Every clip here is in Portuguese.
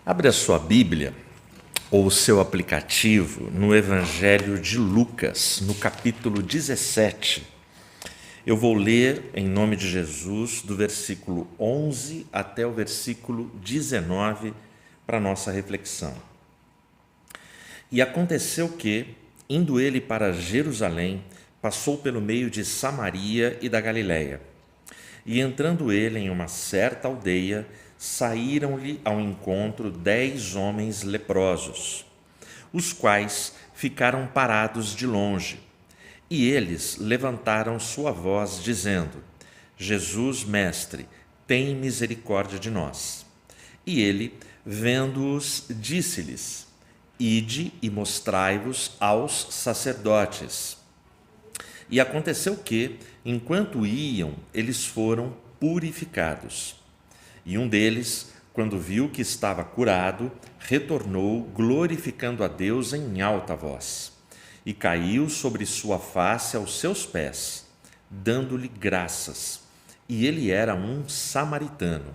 Abre a sua Bíblia ou o seu aplicativo no Evangelho de Lucas, no capítulo 17. Eu vou ler, em nome de Jesus, do versículo 11 até o versículo 19 para a nossa reflexão. E aconteceu que, indo ele para Jerusalém, passou pelo meio de Samaria e da Galiléia. E entrando ele em uma certa aldeia, saíram-lhe ao encontro 10 homens leprosos, os quais ficaram parados de longe. E eles levantaram sua voz, dizendo: Jesus, mestre, tem misericórdia de nós. E ele, vendo-os, disse-lhes: Ide e mostrai-vos aos sacerdotes. E aconteceu que, enquanto iam, eles foram purificados. E um deles, quando viu que estava curado, retornou, glorificando a Deus em alta voz, e caiu sobre sua face aos seus pés, dando-lhe graças. E ele era um samaritano.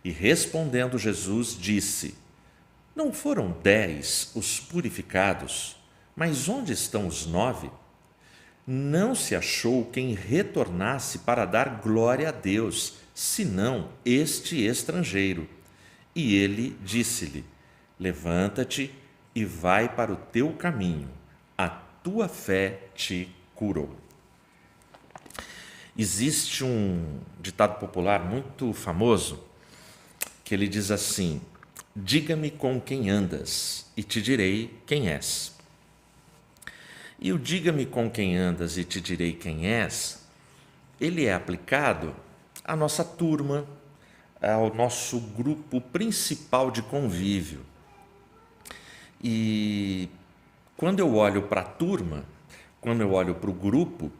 E respondendo Jesus, disse: Não foram 10 os purificados, mas onde estão os 9? Não se achou quem retornasse para dar glória a Deus, senão este estrangeiro. E ele disse-lhe: Levanta-te e vai para o teu caminho, a tua fé te curou. Existe um ditado popular muito famoso que ele diz assim: Diga-me com quem andas e te direi quem és. E o diga-me com quem andas e te direi quem és, ele é aplicado à nossa turma, ao nosso grupo principal de convívio. E quando eu olho para a turma, quando eu olho para o grupo,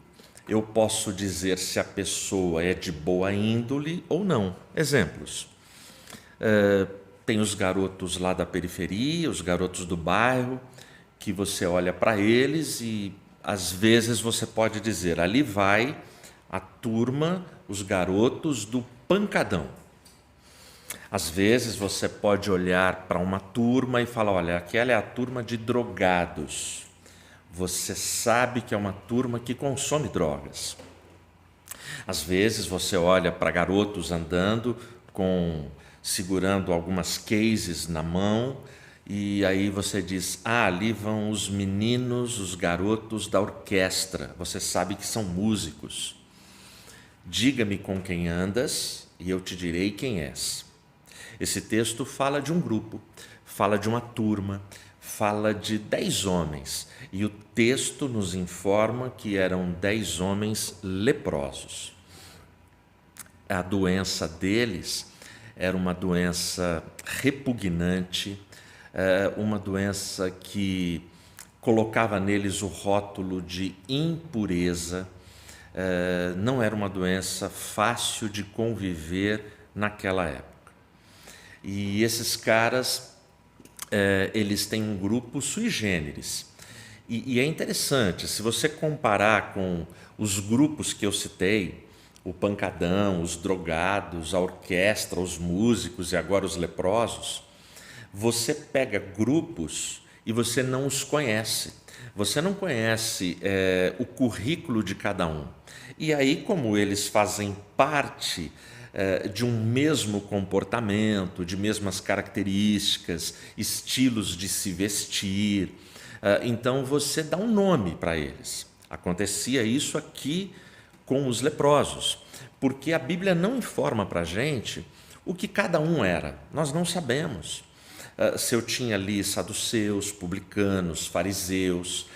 eu posso dizer se a pessoa é de boa índole ou não. Exemplos. Tem os garotos lá da periferia, os garotos do bairro, que você olha para eles e às vezes você pode dizer: ali vai a turma, os garotos do pancadão. Às vezes você pode olhar para uma turma e falar: olha, aquela é a turma de drogados. Você sabe que é uma turma que consome drogas. Às vezes você olha para garotos andando segurando algumas cases na mão, e aí você diz: ali vão os meninos, os garotos da orquestra. Você sabe que são músicos. Diga-me com quem andas e eu te direi quem és. Esse texto fala de um grupo, fala de uma turma, fala de 10 homens. E o texto nos informa que eram 10 homens leprosos. A doença deles era uma doença repugnante, uma doença que colocava neles o rótulo de impureza. Não era uma doença fácil de conviver naquela época. E esses caras, eles têm um grupo sui generis. E é interessante, se você comparar com os grupos que eu citei, o pancadão, os drogados, a orquestra, os músicos e agora os leprosos, você pega grupos e você não os conhece. Você não conhece o currículo de cada um. E aí, como eles fazem parte de um mesmo comportamento, de mesmas características, estilos de se vestir, então você dá um nome para eles. Acontecia isso aqui com os leprosos, porque a Bíblia não informa para a gente o que cada um era. Nós não sabemos. Se eu tinha ali saduceus, publicanos, fariseus,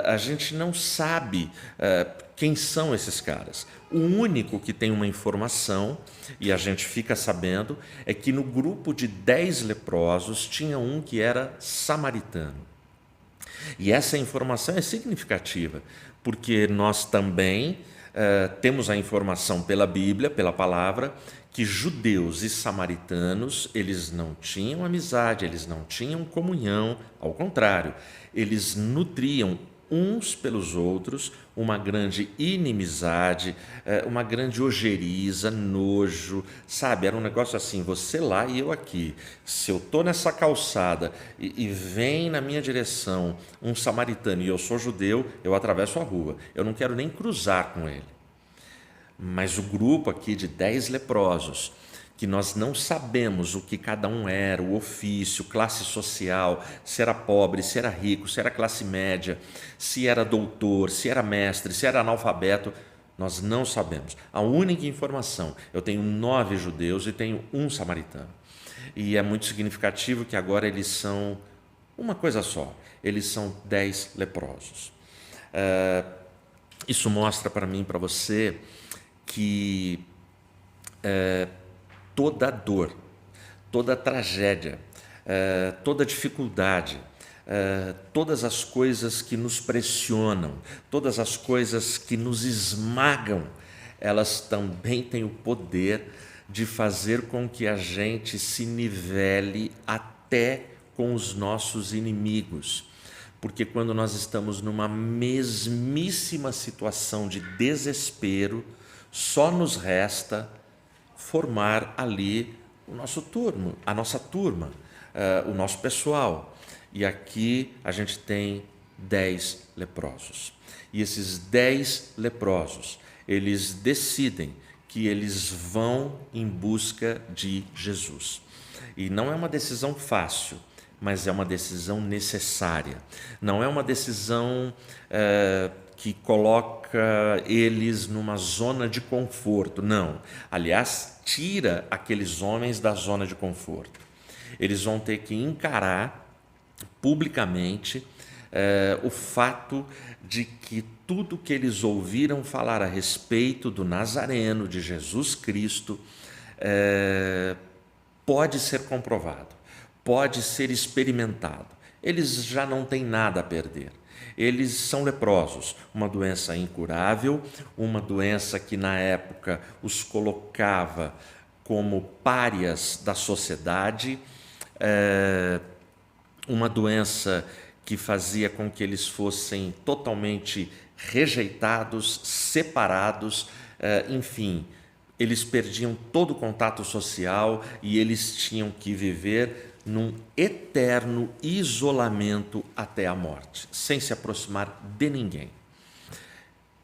a gente não sabe quem são esses caras. O único que tem uma informação, e a gente fica sabendo, é que no grupo de 10 leprosos tinha um que era samaritano. E essa informação é significativa, porque nós também temos a informação pela Bíblia, pela palavra, que judeus e samaritanos, eles não tinham amizade, eles não tinham comunhão, ao contrário, eles nutriam uns pelos outros, uma grande inimizade, uma grande ojeriza, nojo, sabe? Era um negócio assim, você lá e eu aqui. Se eu estou nessa calçada e vem na minha direção um samaritano e eu sou judeu, eu atravesso a rua. Eu não quero nem cruzar com ele. Mas o grupo aqui de 10 leprosos, que nós não sabemos o que cada um era, o ofício, classe social, se era pobre, se era rico, se era classe média, se era doutor, se era mestre, se era analfabeto, nós não sabemos. A única informação, eu tenho 9 judeus e tenho um samaritano. E é muito significativo que agora eles são uma coisa só, eles são 10 leprosos. Isso mostra para mim, para você, que toda dor, toda tragédia, toda dificuldade, todas as coisas que nos pressionam, todas as coisas que nos esmagam, elas também têm o poder de fazer com que a gente se nivele até com os nossos inimigos. Porque quando nós estamos numa mesmíssima situação de desespero, só nos resta formar ali o nosso turno, a nossa turma, o nosso pessoal. E aqui a gente tem 10 leprosos. E esses 10 leprosos, eles decidem que eles vão em busca de Jesus. E não é uma decisão fácil, mas é uma decisão necessária. Não é uma decisão que coloca eles numa zona de conforto, não. Aliás, tira aqueles homens da zona de conforto. Eles vão ter que encarar publicamente o fato de que tudo que eles ouviram falar a respeito do Nazareno, de Jesus Cristo, pode ser comprovado, pode ser experimentado. Eles já não têm nada a perder. Eles são leprosos, uma doença incurável, uma doença que na época os colocava como párias da sociedade, uma doença que fazia com que eles fossem totalmente rejeitados, separados, enfim, eles perdiam todo o contato social e eles tinham que viver num eterno isolamento até a morte, sem se aproximar de ninguém.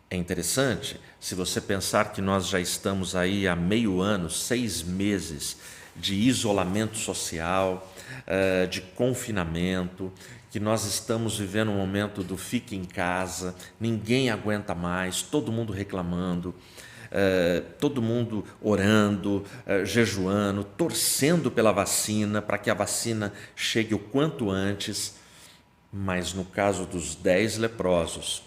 É interessante, se você pensar que nós já estamos aí há meio ano, 6 meses de isolamento social, de confinamento, que nós estamos vivendo um momento do fique em casa, ninguém aguenta mais, todo mundo reclamando, todo mundo orando, jejuando, torcendo pela vacina, para que a vacina chegue o quanto antes. Mas no caso dos 10 leprosos,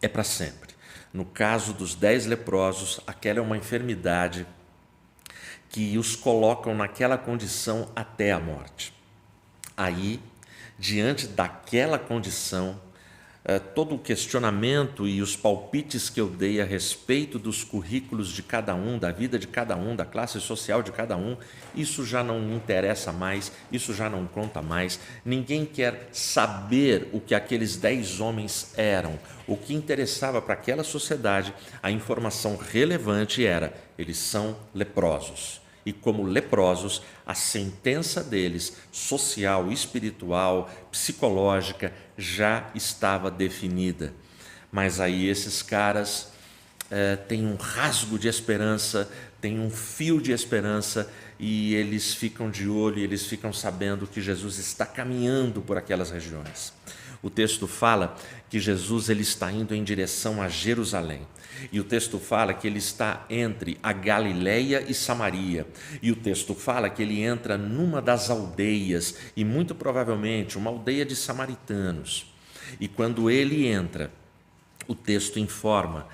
é para sempre. No caso dos 10 leprosos, aquela é uma enfermidade que os colocam naquela condição até a morte. Aí, diante daquela condição, todo o questionamento e os palpites que eu dei a respeito dos currículos de cada um, da vida de cada um, da classe social de cada um, isso já não interessa mais, isso já não conta mais. Ninguém quer saber o que aqueles 10 homens eram. O que interessava para aquela sociedade, a informação relevante era: eles são leprosos. E como leprosos, a sentença deles, social, espiritual, psicológica, já estava definida. Mas aí esses caras têm um rasgo de esperança, têm um fio de esperança, e eles ficam de olho, eles ficam sabendo que Jesus está caminhando por aquelas regiões. O texto fala que Jesus ele está indo em direção a Jerusalém. E o texto fala que ele está entre a Galileia e Samaria. E o texto fala que ele entra numa das aldeias, e muito provavelmente uma aldeia de samaritanos. E quando ele entra, o texto informa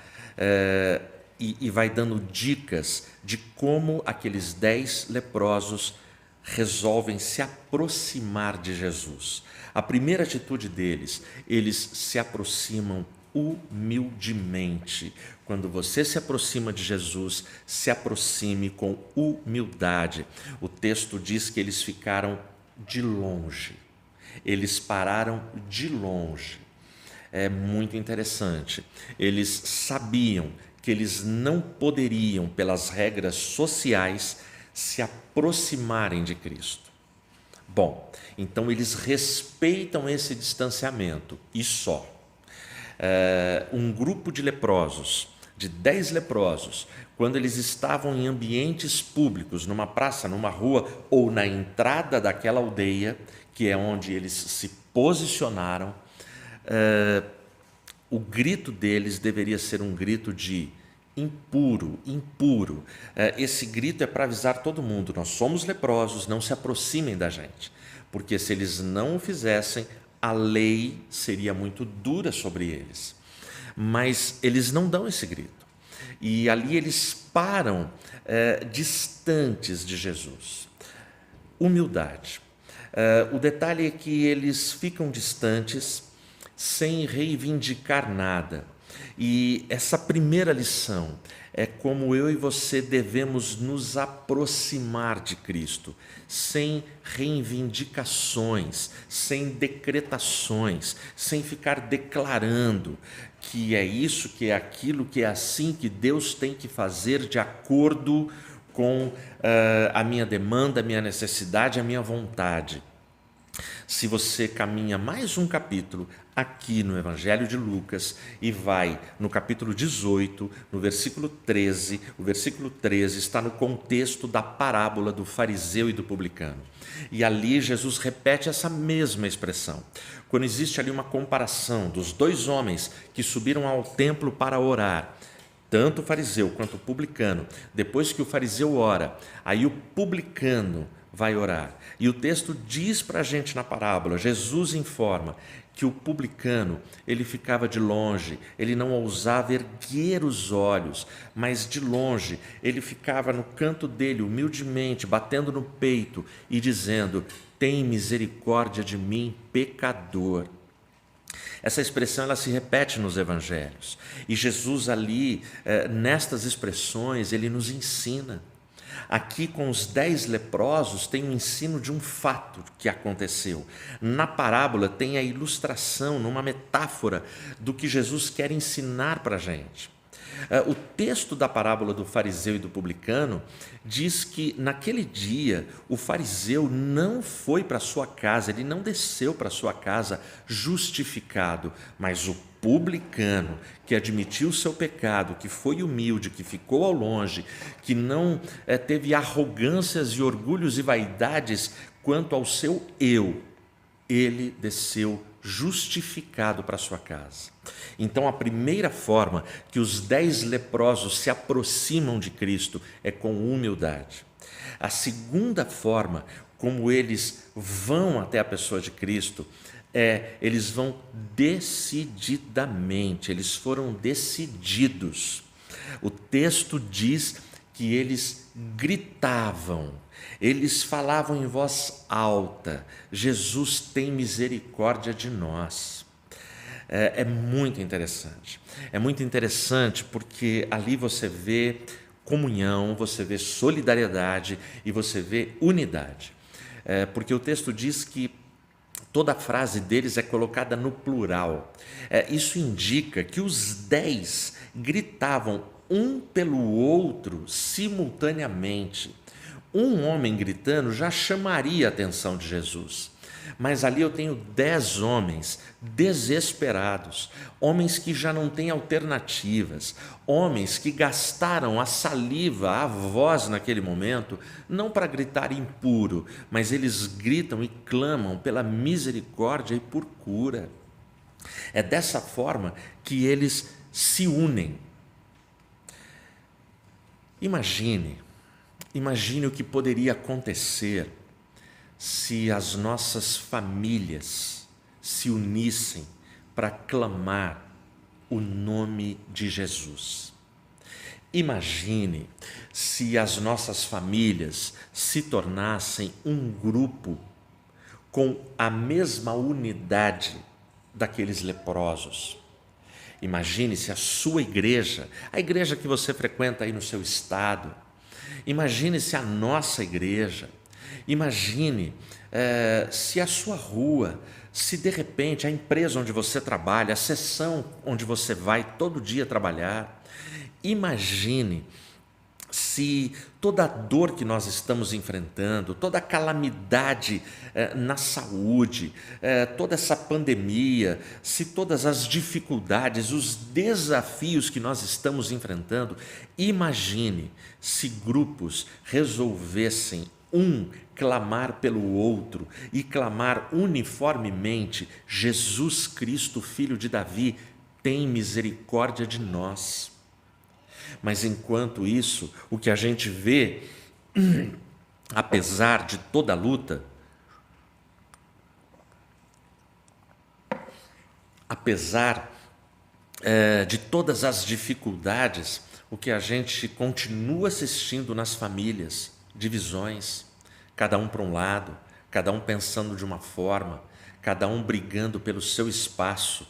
e vai dando dicas de como aqueles 10 leprosos resolvem se aproximar de Jesus. A primeira atitude deles, eles se aproximam humildemente. Quando você se aproxima de Jesus, se aproxime com humildade. O texto diz que eles ficaram de longe, eles pararam de longe. é muito interessante. Eles sabiam que eles não poderiam, pelas regras sociais, se aproximarem de Cristo. Bom, então eles respeitam esse distanciamento e só. Um grupo de leprosos, de 10 leprosos, quando eles estavam em ambientes públicos, numa praça, numa rua ou na entrada daquela aldeia, que é onde eles se posicionaram, o grito deles deveria ser um grito de impuro, impuro. Esse grito é para avisar todo mundo: nós somos leprosos, não se aproximem da gente, porque se eles não o fizessem, a lei seria muito dura sobre eles. Mas eles não dão esse grito. E ali eles param distantes de Jesus. Humildade. O detalhe é que eles ficam distantes sem reivindicar nada. E essa primeira lição é como eu e você devemos nos aproximar de Cristo, sem reivindicações, sem decretações, sem ficar declarando que é isso, que é aquilo, que é assim que Deus tem que fazer de acordo com a minha demanda, a minha necessidade, a minha vontade. Se você caminha mais um capítulo aqui no Evangelho de Lucas e vai no capítulo 18, no versículo 13, o versículo 13 está no contexto da parábola do fariseu e do publicano. E ali Jesus repete essa mesma expressão. Quando existe ali uma comparação dos dois homens que subiram ao templo para orar, tanto o fariseu quanto o publicano, depois que o fariseu ora, aí o publicano vai orar. E o texto diz para a gente na parábola, Jesus informa que o publicano, ele ficava de longe, ele não ousava erguer os olhos, mas de longe ele ficava no canto dele, humildemente, batendo no peito e dizendo: tem misericórdia de mim, pecador. Essa expressão ela se repete nos evangelhos. E Jesus ali, nestas expressões, ele nos ensina. Aqui com os 10 leprosos tem um ensino de um fato que aconteceu. Na parábola tem a ilustração, numa metáfora do que Jesus quer ensinar para a gente. O texto da parábola do fariseu e do publicano diz que naquele dia o fariseu não foi para sua casa, ele não desceu para sua casa justificado, mas o publicano que admitiu o seu pecado, que foi humilde, que ficou ao longe, que não teve arrogâncias e orgulhos e vaidades quanto ao seu eu, ele desceu justificado para sua casa. Então a primeira forma que os 10 leprosos se aproximam de Cristo é com humildade. A segunda forma como eles vão até a pessoa de Cristo eles vão decididamente, eles foram decididos. O texto diz que eles gritavam, eles falavam em voz alta: Jesus tem misericórdia de nós. É muito interessante. É muito interessante porque ali você vê comunhão, você vê solidariedade e você vê unidade. Porque o texto diz que toda a frase deles é colocada no plural. Isso indica que os 10 gritavam um pelo outro simultaneamente. Um homem gritando já chamaria a atenção de Jesus. Mas ali eu tenho 10 homens desesperados, homens que já não têm alternativas, homens que gastaram a saliva, a voz naquele momento, não para gritar impuro, mas eles gritam e clamam pela misericórdia e por cura. É dessa forma que eles se unem. Imagine o que poderia acontecer se as nossas famílias se unissem para clamar o nome de Jesus. Imagine se as nossas famílias se tornassem um grupo com a mesma unidade daqueles leprosos. Imagine se a sua igreja, a igreja que você frequenta aí no seu estado, imagine se a nossa igreja Imagine se a sua rua, se de repente a empresa onde você trabalha, a seção onde você vai todo dia trabalhar, imagine se toda a dor que nós estamos enfrentando, toda a calamidade na saúde, toda essa pandemia, se todas as dificuldades, os desafios que nós estamos enfrentando, imagine se grupos resolvessem clamar pelo outro e clamar uniformemente: Jesus Cristo, filho de Davi, tem misericórdia de nós. Mas enquanto isso, o que a gente vê, apesar de toda a luta, apesar de todas as dificuldades, o que a gente continua assistindo nas famílias, divisões, cada um para um lado, cada um pensando de uma forma, cada um brigando pelo seu espaço,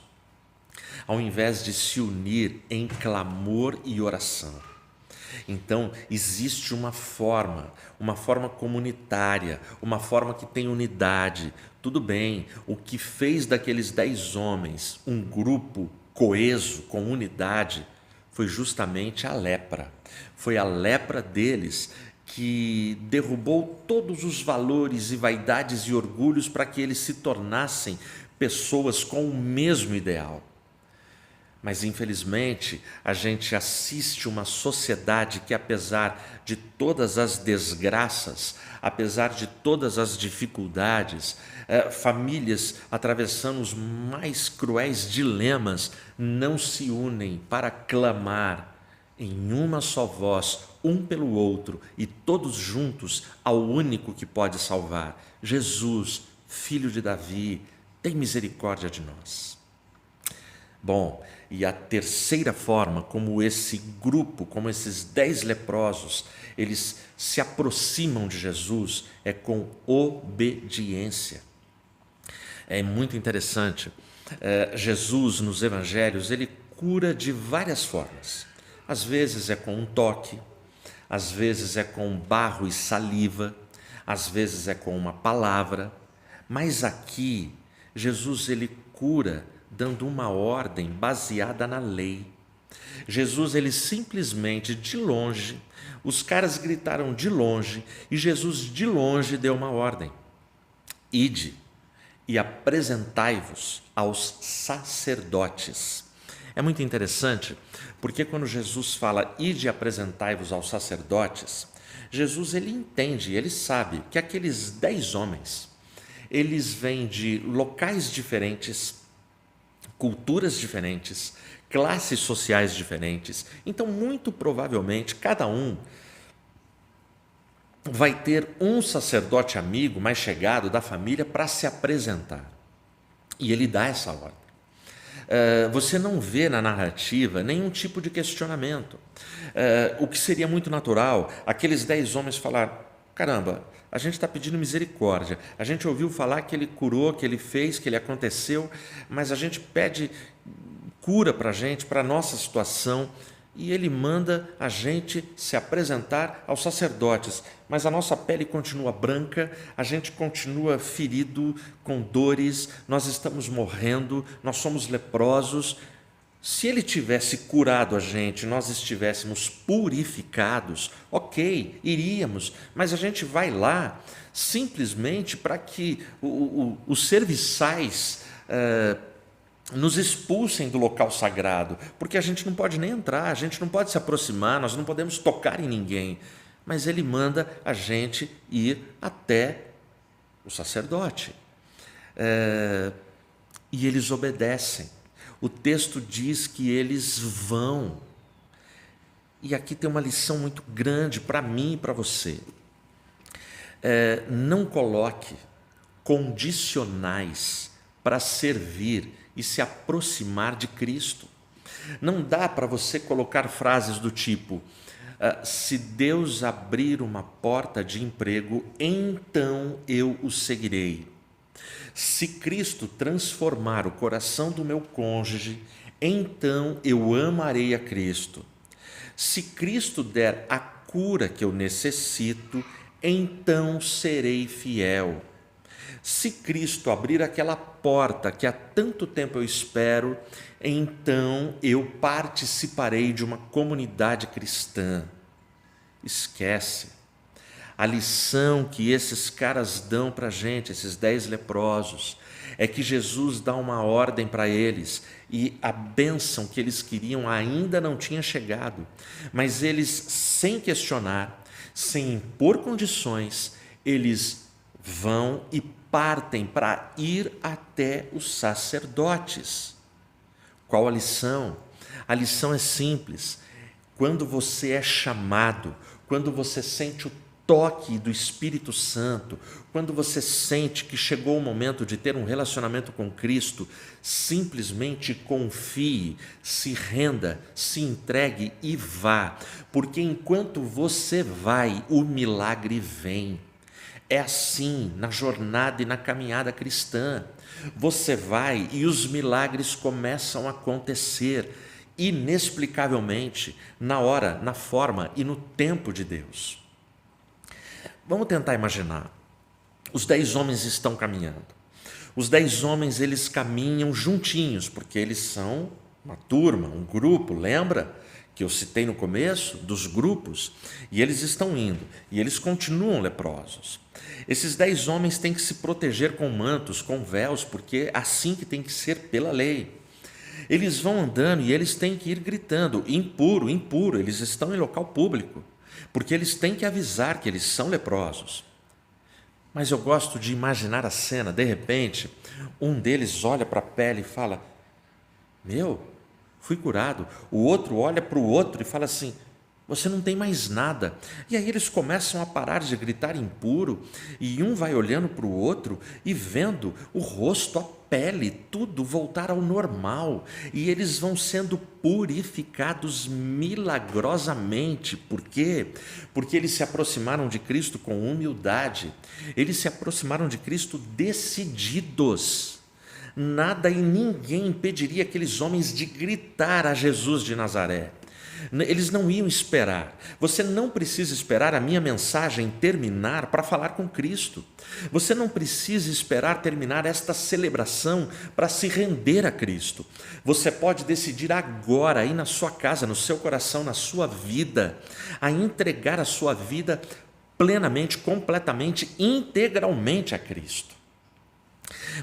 ao invés de se unir em clamor e oração. Então, existe uma forma comunitária, uma forma que tem unidade. Tudo bem, o que fez daqueles 10 homens um grupo coeso, com unidade, foi justamente a lepra. Foi a lepra deles que derrubou todos os valores e vaidades e orgulhos para que eles se tornassem pessoas com o mesmo ideal. Mas, infelizmente, a gente assiste uma sociedade que, apesar de todas as desgraças, apesar de todas as dificuldades, famílias atravessando os mais cruéis dilemas, não se unem para clamar em uma só voz, um pelo outro, e todos juntos ao único que pode salvar: Jesus, filho de Davi, tem misericórdia de nós. Bom, e a terceira forma como esse grupo, como esses 10 leprosos, eles se aproximam de Jesus é com obediência. É muito interessante. Jesus, nos evangelhos, ele cura de várias formas. Às vezes é com um toque, às vezes é com barro e saliva, às vezes é com uma palavra, mas aqui Jesus ele cura dando uma ordem baseada na lei. Jesus, ele simplesmente de longe, os caras gritaram de longe e Jesus de longe deu uma ordem: ide e apresentai-vos aos sacerdotes. É muito interessante, porque quando Jesus fala ide e apresentai-vos aos sacerdotes, Jesus ele entende, ele sabe que aqueles 10 homens, eles vêm de locais diferentes, culturas diferentes, classes sociais diferentes. Então, muito provavelmente, cada um vai ter um sacerdote amigo mais chegado da família para se apresentar. E ele dá essa ordem. Você não vê na narrativa nenhum tipo de questionamento. O que seria muito natural, aqueles 10 homens falaram: caramba, a gente está pedindo misericórdia, a gente ouviu falar que ele curou, que ele fez, que ele aconteceu, mas a gente pede cura para a gente, para a nossa situação, e ele manda a gente se apresentar aos sacerdotes, mas a nossa pele continua branca, a gente continua ferido, com dores, nós estamos morrendo, nós somos leprosos. Se ele tivesse curado a gente, nós estivéssemos purificados, ok, iríamos, mas a gente vai lá simplesmente para que os serviçais nos expulsem do local sagrado, porque a gente não pode nem entrar, a gente não pode se aproximar, nós não podemos tocar em ninguém, mas ele manda a gente ir até o sacerdote. E eles obedecem. O texto diz que eles vão. E aqui tem uma lição muito grande para mim e para você. Não coloque condicionais para servir e se aproximar de Cristo. Não dá para você colocar frases do tipo: se Deus abrir uma porta de emprego, então eu o seguirei. Se Cristo transformar o coração do meu cônjuge, então eu amarei a Cristo. Se Cristo der a cura que eu necessito, então serei fiel. Se Cristo abrir aquela porta que há tanto tempo eu espero, então eu participarei de uma comunidade cristã. Esquece. A lição que esses caras dão para a gente, esses 10 leprosos, é que Jesus dá uma ordem para eles e a bênção que eles queriam ainda não tinha chegado, mas eles, sem questionar, sem impor condições, eles vão e partem para ir até os sacerdotes. Qual a lição? A lição é simples. Quando você é chamado, quando você sente o toque do Espírito Santo, quando você sente que chegou o momento de ter um relacionamento com Cristo, simplesmente confie, se renda, se entregue e vá, porque enquanto você vai, o milagre vem. É assim na jornada e na caminhada cristã. Você vai e os milagres começam a acontecer inexplicavelmente, na hora, na forma e no tempo de Deus. Vamos tentar imaginar. Os 10 homens estão caminhando. Os 10 homens, eles caminham juntinhos, porque eles são uma turma, um grupo, lembra que eu citei no começo dos grupos? E eles estão indo, e eles continuam leprosos. Esses 10 homens têm que se proteger com mantos, com véus, porque é assim que tem que ser pela lei. Eles vão andando e eles têm que ir gritando, impuro, impuro, eles estão em local público, porque eles têm que avisar que eles são leprosos. Mas eu gosto de imaginar a cena, de repente, um deles olha para a pele e fala, fui curado. O outro olha para o outro e fala assim, você não tem mais nada. E aí eles começam a parar de gritar impuro, e um vai olhando para o outro e vendo o rosto, a pele, tudo voltar ao normal, e eles vão sendo purificados milagrosamente. Por quê? Porque eles se aproximaram de Cristo com humildade, eles se aproximaram de Cristo decididos. Nada e ninguém impediria aqueles homens de gritar a Jesus de Nazaré. Eles não iam esperar. Você não precisa esperar a minha mensagem terminar para falar com Cristo. Você não precisa esperar terminar esta celebração para se render a Cristo. Você pode decidir agora, aí na sua casa, no seu coração, na sua vida, a entregar a sua vida plenamente, completamente, integralmente a Cristo.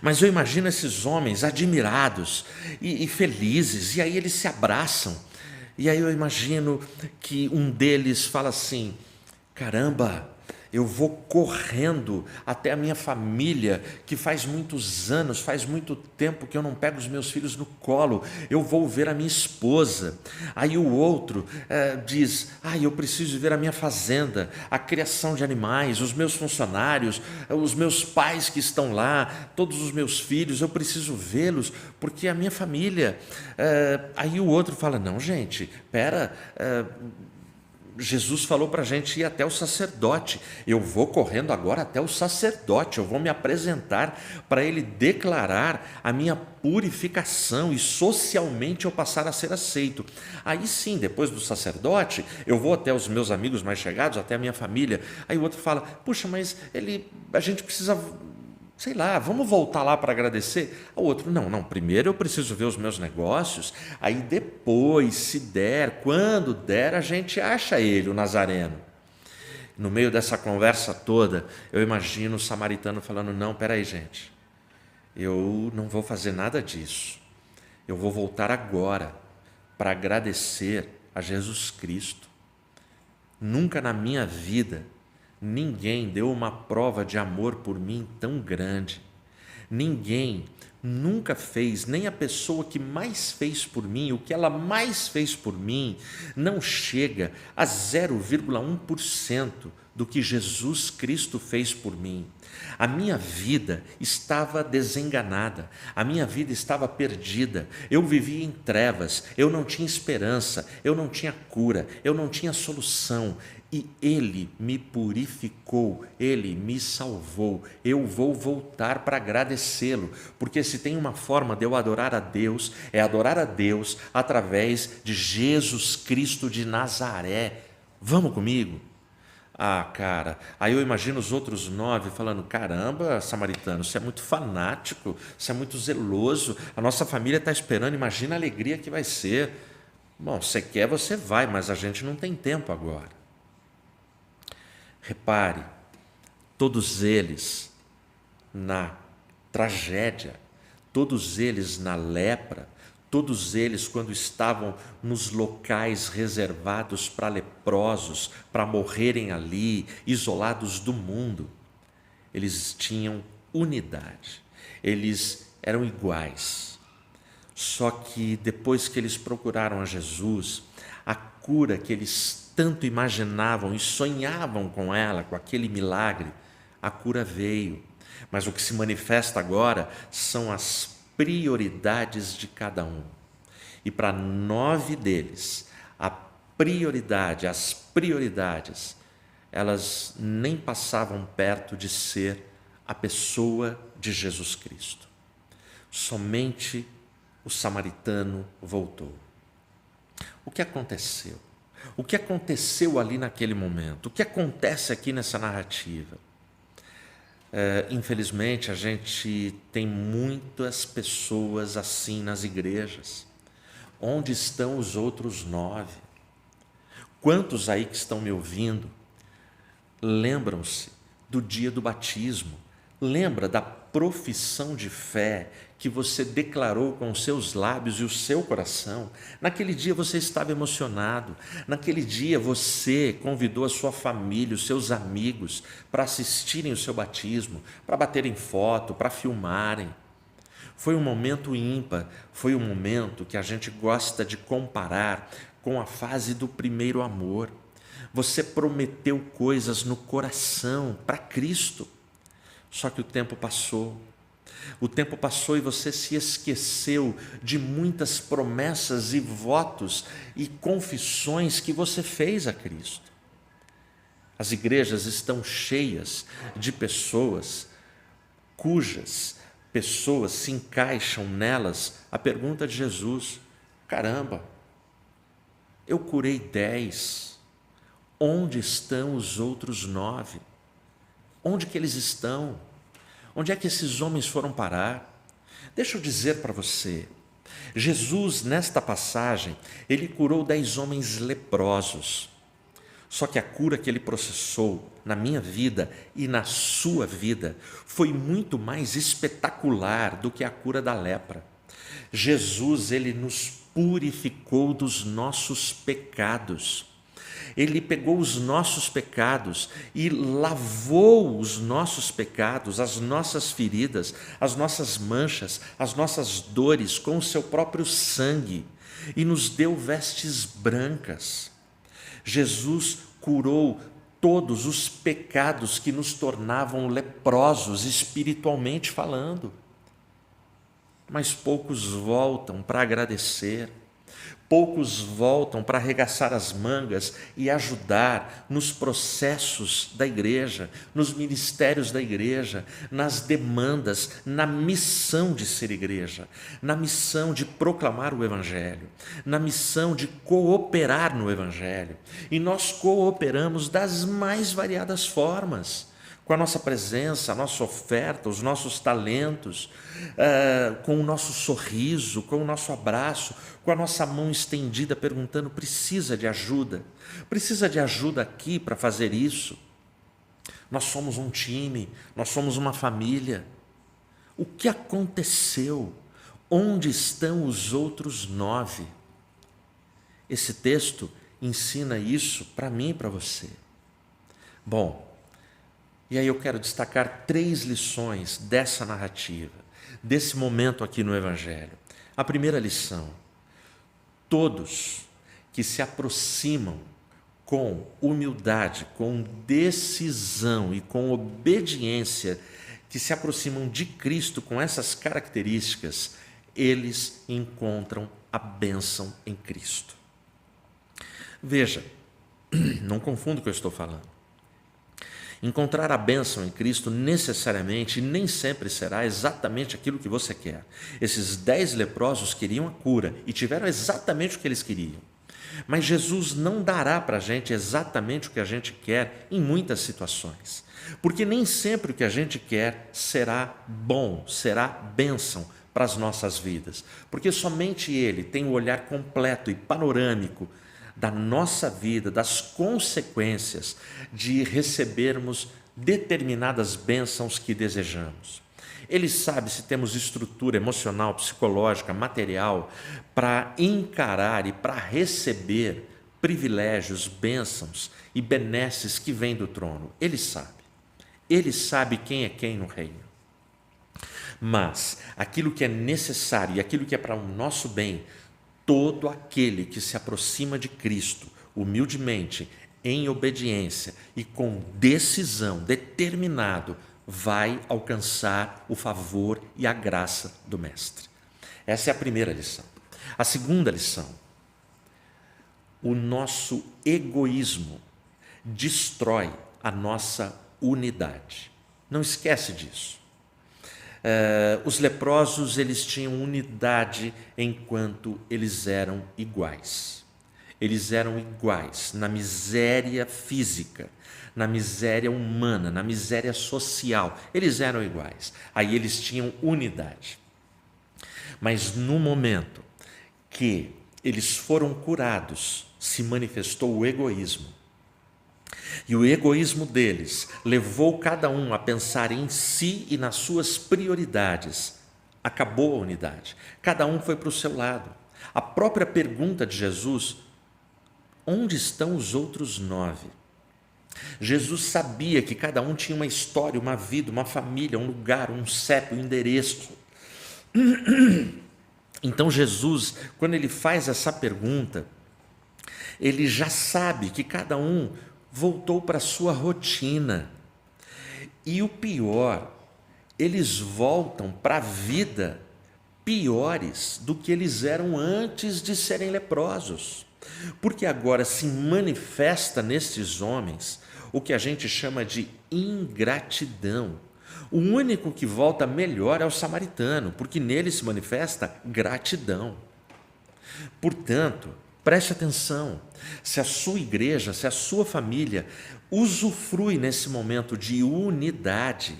Mas eu imagino esses homens admirados e felizes, e aí eles se abraçam. E aí eu imagino que um deles fala assim, caramba, eu vou correndo até a minha família, que faz muitos anos, faz muito tempo que eu não pego os meus filhos no colo, eu vou ver a minha esposa. Aí o outro diz, eu preciso ver a minha fazenda, a criação de animais, os meus funcionários, os meus pais que estão lá, todos os meus filhos, eu preciso vê-los, porque a minha família... Aí o outro fala, não gente, pera... Jesus falou para a gente ir até o sacerdote, eu vou correndo agora até o sacerdote, eu vou me apresentar para ele declarar a minha purificação e socialmente eu passar a ser aceito. Aí sim, depois do sacerdote, eu vou até os meus amigos mais chegados, até a minha família. Aí o outro fala, puxa, mas a gente precisa... sei lá, vamos voltar lá para agradecer? O outro, não, primeiro eu preciso ver os meus negócios, aí depois, se der, quando der, a gente acha ele, o Nazareno. No meio dessa conversa toda, eu imagino o samaritano falando, não, peraí gente, eu não vou fazer nada disso, eu vou voltar agora para agradecer a Jesus Cristo. Nunca na minha vida ninguém deu uma prova de amor por mim tão grande. Ninguém nunca fez, nem a pessoa que mais fez por mim, o que ela mais fez por mim, não chega a 0,1% do que Jesus Cristo fez por mim. A minha vida estava desenganada, a minha vida estava perdida, eu vivia em trevas, eu não tinha esperança, eu não tinha cura, eu não tinha solução. E Ele me purificou, Ele me salvou. Eu vou voltar para agradecê-lo, porque se tem uma forma de eu adorar a Deus, é adorar a Deus através de Jesus Cristo de Nazaré. Vamos comigo? Ah, cara, aí eu imagino os outros 9 falando: caramba, samaritano, você é muito fanático, você é muito zeloso, a nossa família está esperando, imagina a alegria que vai ser. Bom, você quer, você vai, mas a gente não tem tempo agora. Repare, todos eles na tragédia, todos eles na lepra, todos eles quando estavam nos locais reservados para leprosos, para morrerem ali, isolados do mundo, eles tinham unidade, eles eram iguais. Só que depois que eles procuraram a Jesus, a cura que eles tanto imaginavam e sonhavam com ela, com aquele milagre, a cura veio. Mas o que se manifesta agora são as prioridades de cada um. E para 9 deles, as prioridades, elas nem passavam perto de ser a pessoa de Jesus Cristo. Somente o samaritano voltou. O que aconteceu? O que aconteceu ali naquele momento? O que acontece aqui nessa narrativa? Infelizmente, a gente tem muitas pessoas assim nas igrejas. Onde estão os outros 9? Quantos aí que estão me ouvindo lembram-se do dia do batismo? Lembra da profissão de fé que você declarou com os seus lábios e o seu coração? Naquele dia você estava emocionado, naquele dia você convidou a sua família, os seus amigos para assistirem o seu batismo, para baterem foto, para filmarem. Foi um momento ímpar, foi um momento que a gente gosta de comparar com a fase do primeiro amor. Você prometeu coisas no coração para Cristo, só que o tempo passou. O tempo passou e você se esqueceu de muitas promessas e votos e confissões que você fez a Cristo. As igrejas estão cheias de pessoas cujas pessoas se encaixam nelas a pergunta de Jesus: caramba, eu curei 10, onde estão os outros 9? Onde que eles estão? Onde é que esses homens foram parar? Deixa eu dizer para você, Jesus nesta passagem, ele curou 10 homens leprosos. Só que a cura que ele processou na minha vida e na sua vida foi muito mais espetacular do que a cura da lepra. Jesus, ele nos purificou dos nossos pecados. Ele pegou os nossos pecados e lavou os nossos pecados, as nossas feridas, as nossas manchas, as nossas dores com o seu próprio sangue e nos deu vestes brancas. Jesus curou todos os pecados que nos tornavam leprosos espiritualmente falando. Mas poucos voltam para agradecer, poucos voltam para arregaçar as mangas e ajudar nos processos da igreja, nos ministérios da igreja, nas demandas, na missão de ser igreja, na missão de proclamar o Evangelho, na missão de cooperar no Evangelho. E nós cooperamos das mais variadas formas, com a nossa presença, a nossa oferta, os nossos talentos, com o nosso sorriso, com o nosso abraço, com a nossa mão estendida perguntando: precisa de ajuda? Precisa de ajuda aqui para fazer isso? Nós somos um time, nós somos uma família. O que aconteceu? Onde estão os outros 9? Esse texto ensina isso para mim e para você. Bom, e aí eu quero destacar 3 lições dessa narrativa, desse momento aqui no Evangelho. A primeira lição: todos que se aproximam com humildade, com decisão e com obediência, que se aproximam de Cristo com essas características, eles encontram a bênção em Cristo. Veja, não confunda o que eu estou falando. Encontrar a bênção em Cristo necessariamente e nem sempre será exatamente aquilo que você quer. Esses 10 leprosos queriam a cura e tiveram exatamente o que eles queriam. Mas Jesus não dará para a gente exatamente o que a gente quer em muitas situações. Porque nem sempre o que a gente quer será bom, será bênção para as nossas vidas. Porque somente Ele tem o olhar completo e panorâmico da nossa vida, das consequências de recebermos determinadas bênçãos que desejamos. Ele sabe se temos estrutura emocional, psicológica, material para encarar e para receber privilégios, bênçãos e benesses que vêm do trono. Ele sabe. Ele sabe quem é quem no reino. Mas aquilo que é necessário e aquilo que é para o nosso bem, todo aquele que se aproxima de Cristo, humildemente, em obediência e com decisão, determinado, vai alcançar o favor e a graça do Mestre. Essa é a primeira lição. A segunda lição: o nosso egoísmo destrói a nossa unidade. Não esquece disso. Os leprosos, eles tinham unidade enquanto eles eram iguais. Eles eram iguais na miséria física, na miséria humana, na miséria social. Eles eram iguais. Aí eles tinham unidade. Mas no momento que eles foram curados, se manifestou o egoísmo. E o egoísmo deles levou cada um a pensar em si e nas suas prioridades. Acabou a unidade. Cada um foi para o seu lado. A própria pergunta de Jesus: onde estão os outros 9? Jesus sabia que cada um tinha uma história, uma vida, uma família, um lugar, um CEP, um endereço. Então Jesus, quando ele faz essa pergunta, ele já sabe que cada um voltou para a sua rotina. E o pior, eles voltam para a vida piores do que eles eram antes de serem leprosos. Porque agora se manifesta nestes homens o que a gente chama de ingratidão. O único que volta melhor é o samaritano, porque nele se manifesta gratidão. Portanto, preste atenção, se a sua igreja, se a sua família usufrui nesse momento de unidade,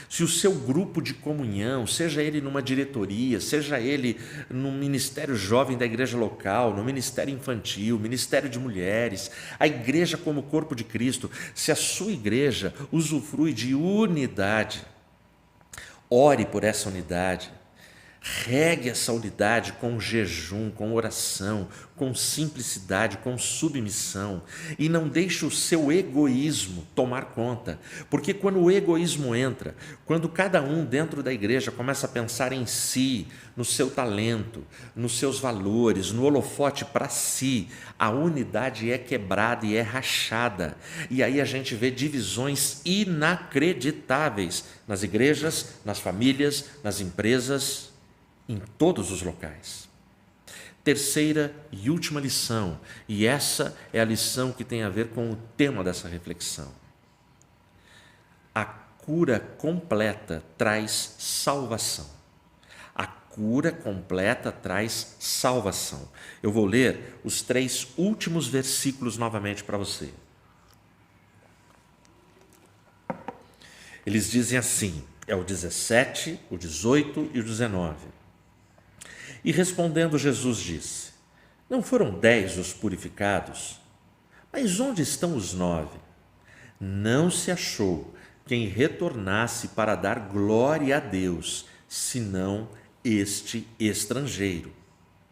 se o seu grupo de comunhão, seja ele numa diretoria, seja ele no ministério jovem da igreja local, no ministério infantil, ministério de mulheres, a igreja como corpo de Cristo, se a sua igreja usufrui de unidade, ore por essa unidade. Regue essa unidade com jejum, com oração, com simplicidade, com submissão, e não deixe o seu egoísmo tomar conta, porque quando o egoísmo entra, quando cada um dentro da igreja começa a pensar em si, no seu talento, nos seus valores, no holofote para si, a unidade é quebrada e é rachada, e aí a gente vê divisões inacreditáveis nas igrejas, nas famílias, nas empresas, em todos os locais. Terceira e última lição, e essa é a lição que tem a ver com o tema dessa reflexão. A cura completa traz salvação. A cura completa traz salvação. Eu vou ler os 3 últimos versículos novamente para você. Eles dizem assim, é o 17, o 18 e o 19. E respondendo Jesus disse: não foram 10 os purificados? Mas onde estão os 9? Não se achou quem retornasse para dar glória a Deus, senão este estrangeiro.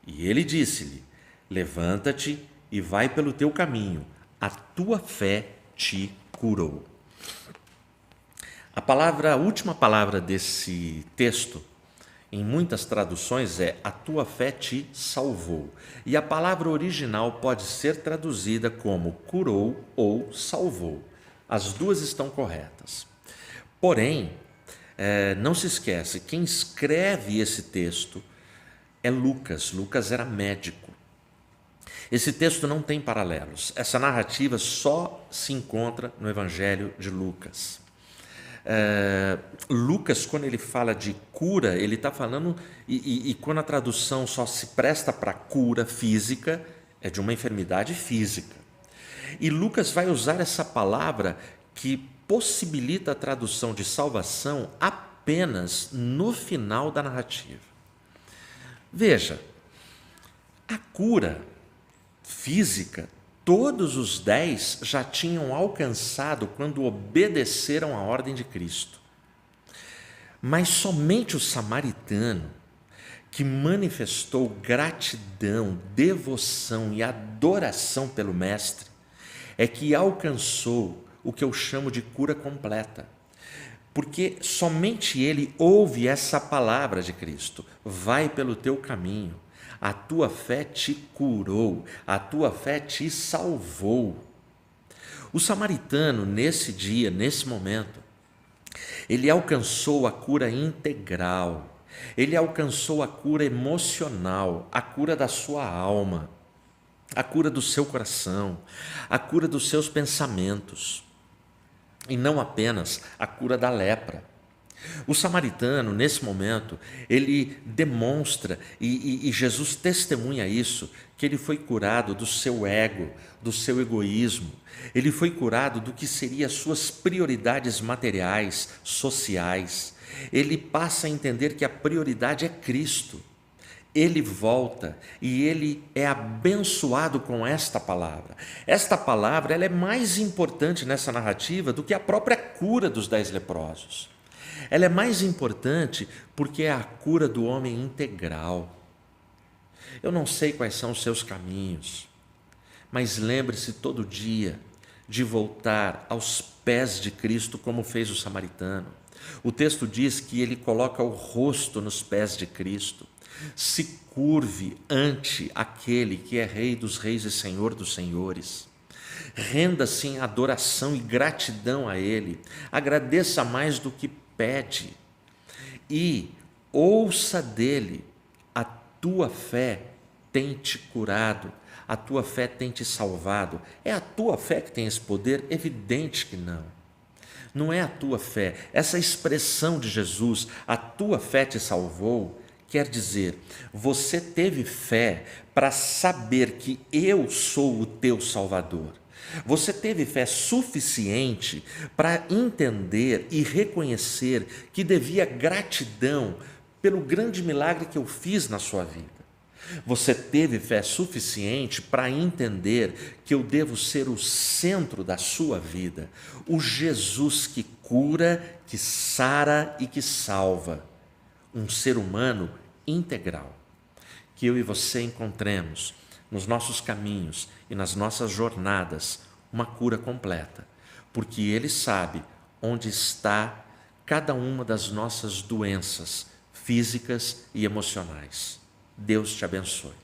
E ele disse-lhe: levanta-te e vai pelo teu caminho, a tua fé te curou. A última palavra desse texto, em muitas traduções, é a tua fé te salvou. E a palavra original pode ser traduzida como curou ou salvou. As duas estão corretas. Porém, não se esquece, quem escreve esse texto é Lucas. Lucas era médico. Esse texto não tem paralelos. Essa narrativa só se encontra no Evangelho de Lucas. Lucas, quando ele fala de cura, ele está falando, e quando a tradução só se presta para cura física, é de uma enfermidade física. E Lucas vai usar essa palavra que possibilita a tradução de salvação apenas no final da narrativa. Veja, a cura física, todos os 10 já tinham alcançado quando obedeceram à ordem de Cristo. Mas somente o samaritano, que manifestou gratidão, devoção e adoração pelo Mestre, é que alcançou o que eu chamo de cura completa. Porque somente ele ouve essa palavra de Cristo: vai pelo teu caminho, a tua fé te curou, a tua fé te salvou. O samaritano, nesse dia, nesse momento, ele alcançou a cura integral, ele alcançou a cura emocional, a cura da sua alma, a cura do seu coração, a cura dos seus pensamentos, e não apenas a cura da lepra. O samaritano, nesse momento, ele demonstra, e Jesus testemunha isso, que ele foi curado do seu ego, do seu egoísmo, ele foi curado do que seriam as suas prioridades materiais, sociais. Ele passa a entender que a prioridade é Cristo. Ele volta e ele é abençoado com esta palavra. Esta palavra, ela é mais importante nessa narrativa do que a própria cura dos 10 leprosos. Ela é mais importante porque é a cura do homem integral. Eu não sei quais são os seus caminhos, mas lembre-se todo dia de voltar aos pés de Cristo, como fez o samaritano. O texto diz que ele coloca o rosto nos pés de Cristo. Se curve ante aquele que é Rei dos reis e Senhor dos senhores. Renda-se em adoração e gratidão a Ele. Agradeça mais do que pede. E ouça dele: a tua fé tem te curado, a tua fé tem te salvado. É a tua fé que tem esse poder? Evidente que não. Não é a tua fé. Essa expressão de Jesus, a tua fé te salvou, quer dizer, você teve fé para saber que eu sou o teu Salvador. Você teve fé suficiente para entender e reconhecer que devia gratidão pelo grande milagre que eu fiz na sua vida. Você teve fé suficiente para entender que eu devo ser o centro da sua vida, o Jesus que cura, que sara e que salva, um ser humano integral. Que eu e você encontremos nos nossos caminhos e nas nossas jornadas uma cura completa, porque Ele sabe onde está cada uma das nossas doenças físicas e emocionais. Deus te abençoe.